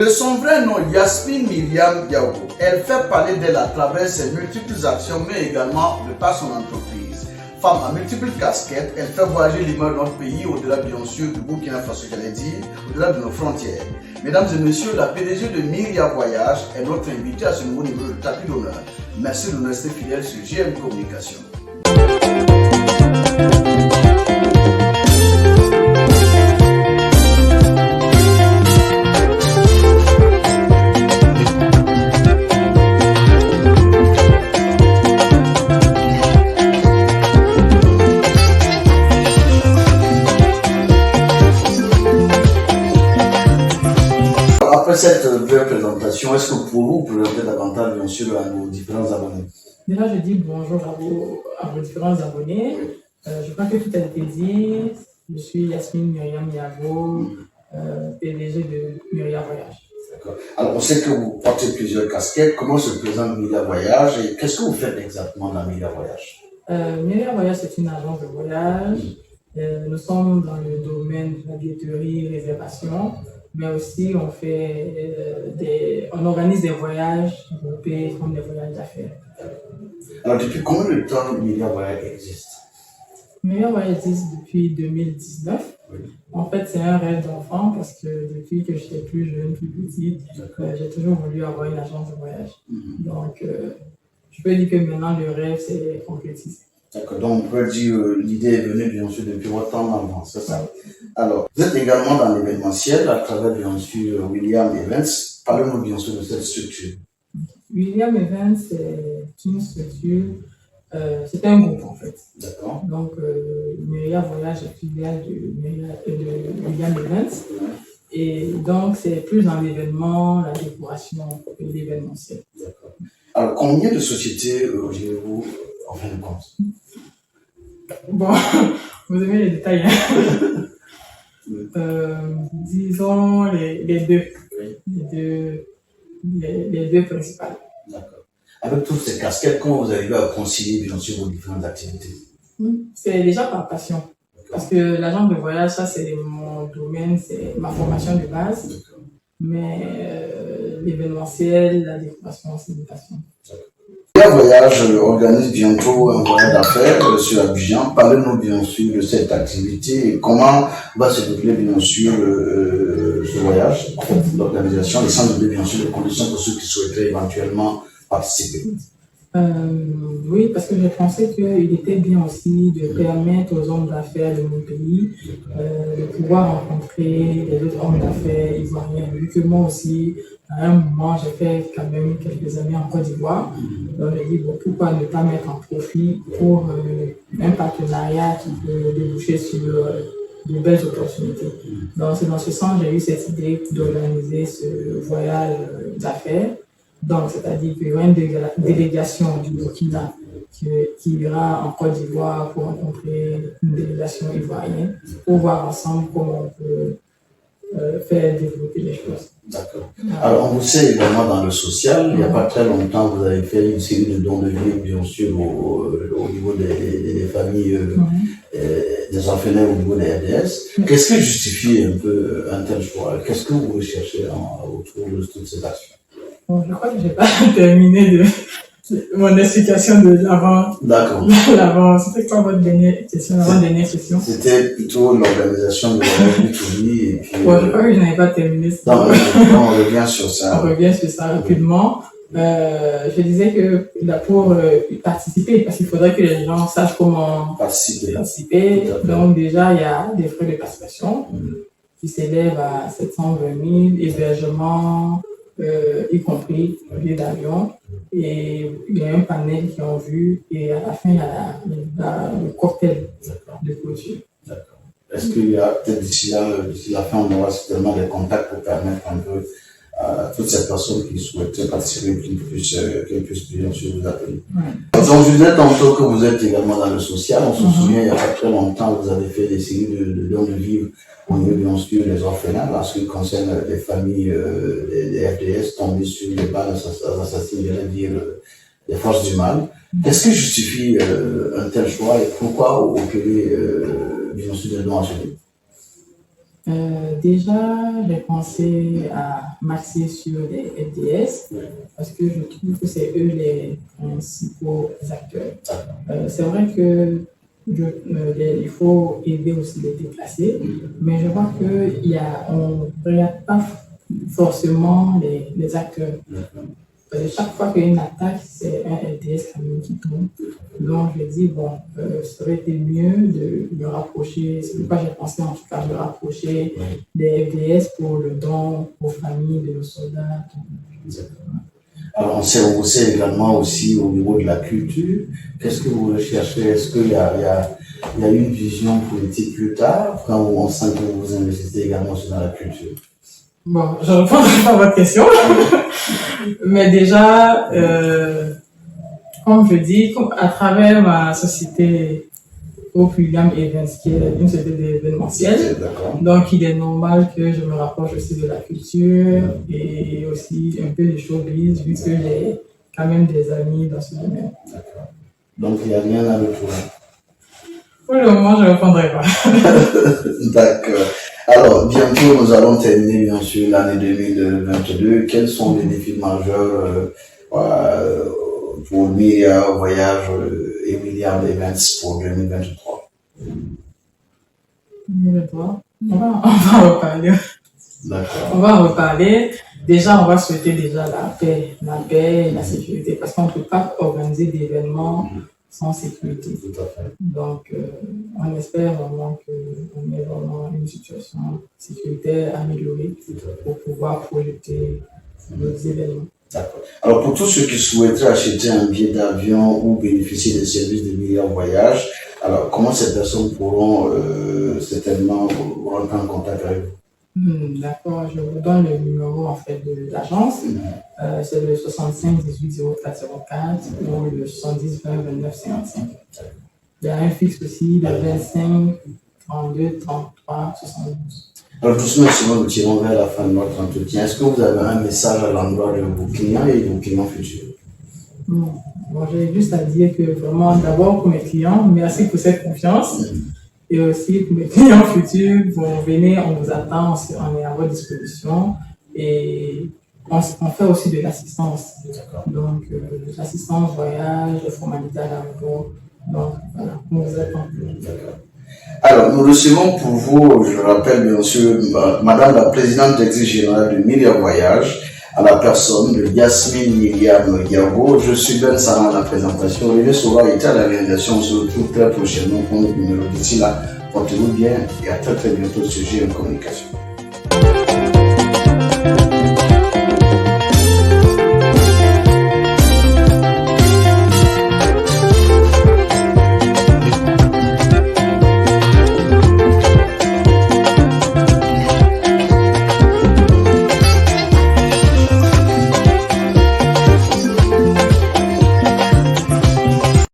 De son vrai nom, Yasmine Myriam Diawo, elle fait parler d'elle à travers ses multiples actions, mais également de par son entreprise. Femme à multiples casquettes, elle fait voyager l'image de notre pays au-delà, bien sûr, du Burkina Faso, j'allais dire, au-delà de nos frontières. Mesdames et messieurs, la PDG de Myriam Voyage est notre invitée à ce nouveau niveau de tapis d'honneur. Merci de nous rester fidèles sur GM Communication. Après cette brève présentation, est-ce que pour vous présenter davantage, bien sûr, à nos différents abonnés? Déjà, je dis bonjour à vos différents abonnés. Je crois que tout a été dit. Je suis Yasmine Myriam Diawo, PDG de Myriam Voyage. D'accord. Alors, on sait que vous portez plusieurs casquettes. Comment se présente Myriam Voyage et qu'est-ce que vous faites exactement dans Myriam Voyage? Myriam Voyage, c'est une agence de voyage. Nous sommes dans le domaine de la billetterie, réservation, mais aussi on organise des voyages groupés comme des voyages d'affaires. Alors, depuis combien de temps Myriam Voyage existe? Myriam Voyage existe depuis 2019. Oui. En fait, c'est un rêve d'enfant parce que depuis que j'étais plus jeune, plus petite, j'ai toujours voulu avoir une agence de voyage. Donc, je peux dire que maintenant, le rêve s'est concrétisé. D'accord, donc on peut dire l'idée est venue bien sûr depuis votre temps d'enfant, c'est ça? Alors, vous êtes également dans l'événementiel à travers bien sûr William Events. Parlez-nous bien sûr de cette structure. William Events, c'est une structure, c'est un groupe en fait. D'accord. Donc, Myriam Voyage est filiale de William Events. Et donc, c'est plus dans l'événement, la décoration et l'événementiel. D'accord. Alors, combien de sociétés gérez-vous en fin de compte? Bon, vous aimez les détails, hein? Disons les deux. Oui. Les deux principales. D'accord. Avec toutes ces casquettes, comment vous arrivez à concilier bien sûr vos différentes activités? C'est déjà par passion. Parce que l'agence de voyage, ça c'est mon domaine, c'est ma formation de base. Mais l'événementiel, la décoration, c'est une passion. Myriam Voyage organise bientôt un voyage d'affaires sur Abidjan. Parlez-nous bien sûr de cette activité et comment va se dérouler bien sûr ce voyage, en fait, l'organisation, et sans oublier bien sûr les conditions pour ceux qui souhaiteraient éventuellement participer. Oui, parce que je pensais qu'il était bien aussi de permettre aux hommes d'affaires de mon pays de pouvoir rencontrer les autres hommes d'affaires ivoiriens. Vu que moi aussi, à un moment, j'ai fait quand même quelques années en Côte d'Ivoire. Donc, j'ai dit, bon, pourquoi ne pas mettre en profit pour un partenariat qui peut déboucher sur de belles opportunités. Donc, c'est dans ce sens que j'ai eu cette idée d'organiser ce voyage d'affaires. Donc, c'est-à-dire qu'il y aura une délégation du Burkina qui ira en Côte d'Ivoire pour rencontrer une délégation ivoirienne pour voir ensemble comment on peut faire développer les choses. D'accord. Alors, on vous sait également dans le social, il n'y a pas très longtemps, vous avez fait une série de dons de vie, bien sûr, au niveau des familles, des orphelins au niveau des RDS. Qu'est-ce qui justifie un peu un tel choix? Qu'est-ce que vous recherchez autour de toutes ces actions? Bon, je crois que je n'ai pas terminé mon explication de l'avant. D'accord. C'était quoi votre dernière question, dernière question? C'était plutôt l'organisation de la vie et puis. Bon, je crois que je n'avais pas terminé. Non, on revient sur ça. On revient sur ça rapidement. Je disais que pour participer, parce qu'il faudrait que les gens sachent comment participer. Donc déjà, il y a des frais de participation qui s'élèvent à 720 000, hébergement, y compris le billet d'avion. Et il y a un panel qui ont vu et à la fin, il y a le cocktail de clôture. D'accord. Est-ce qu'il y a peut-être d'ici la fin, on aura certainement des contacts pour permettre un peu à toutes ces personnes qui souhaitent participer, qu'ils puissent bien sûr vous appeler. Donc, je disais tantôt que vous êtes également dans le social. On se souvient, il n'y a pas très longtemps, vous avez fait des séries de dons de vivres au niveau, bien sûr, des orphelins, en ce qui concerne les familles des FDS tombées sur les balles assassines, je vais dire, des forces du mal. Qu'est-ce qui justifie un tel choix et pourquoi opérer, bien sûr, des dons à ce niveau? Déjà, j'ai pensé à m'axer sur les FDS parce que je trouve que c'est eux les principaux acteurs. C'est vrai que il faut aider aussi les déplacés, mais je vois qu'on ne regarde pas forcément les acteurs. Chaque fois qu'il y a une attaque, c'est un FDS quand même qui tombe. Donc, je dis, bon, ça aurait été mieux de me rapprocher, c'est pourquoi j'ai pensé en tout cas de me rapprocher des FDS pour le don aux familles de nos soldats. Alors, on s'est rehaussé également aussi au niveau de la culture. Qu'est-ce que vous recherchez? Est-ce qu'il y a une vision politique plus tard, quand on sent que vous investissez également dans la culture? Bon, je ne répondrai pas à votre question. Mais déjà, comme je dis, à travers ma société William Evans, qui est une société événementielle, donc il est normal que je me rapproche aussi de la culture et aussi un peu des showbiz, vu que j'ai quand même des amis dans ce domaine. D'accord. Donc il n'y a rien à retrouver. Pour le moment, je ne répondrai pas. D'accord. Alors, bientôt, nous allons terminer, bien sûr, l'année 2022. Quels sont les défis majeurs pour Myria Voyage et William Evans pour 2023? 2023, on va en reparler. D'accord. On va en reparler. Déjà, on va souhaiter déjà la paix et la sécurité, parce qu'on ne peut pas organiser d'événements sans sécurité. Tout à fait. Donc, on espère vraiment qu'on ait vraiment une situation sécuritaire améliorée pour pouvoir projeter nos événements. D'accord. Alors, pour tous ceux qui souhaiteraient acheter un billet d'avion ou bénéficier des services de Myria Voyage, alors comment ces personnes pourront certainement rentrer en contact avec vous? D'accord, je vous donne le numéro en fait de l'agence. C'est le 65 18 04 04 ou le 70 20 29 55. Il y a un fixe aussi, le 25 32 33 72. Alors, doucement, nous tirons vers la fin de notre entretien. Est-ce que vous avez un message à l'endroit de vos clients et de vos clients futurs? Non. Bon, j'ai juste à dire que vraiment, d'abord pour mes clients, merci pour cette confiance. Et aussi pour mes clients futurs, bon, venez, on vous attend, on est à votre disposition. Et on fait aussi de l'assistance. Donc, l'assistance voyage, les formalités à l'aéroport. Donc, voilà, on vous attend. Alors, nous recevons pour vous, je rappelle bien sûr, Madame la présidente directrice générale de Myria Voyage, à la personne de Yasmine Myriam Diago. Je suis Ben Sarah à la présentation. Olivier Saura était à la réalisation. On se retrouve très prochainement pour notre numéro. D'ici là, portez-vous bien et à très très bientôt sur GM Communication.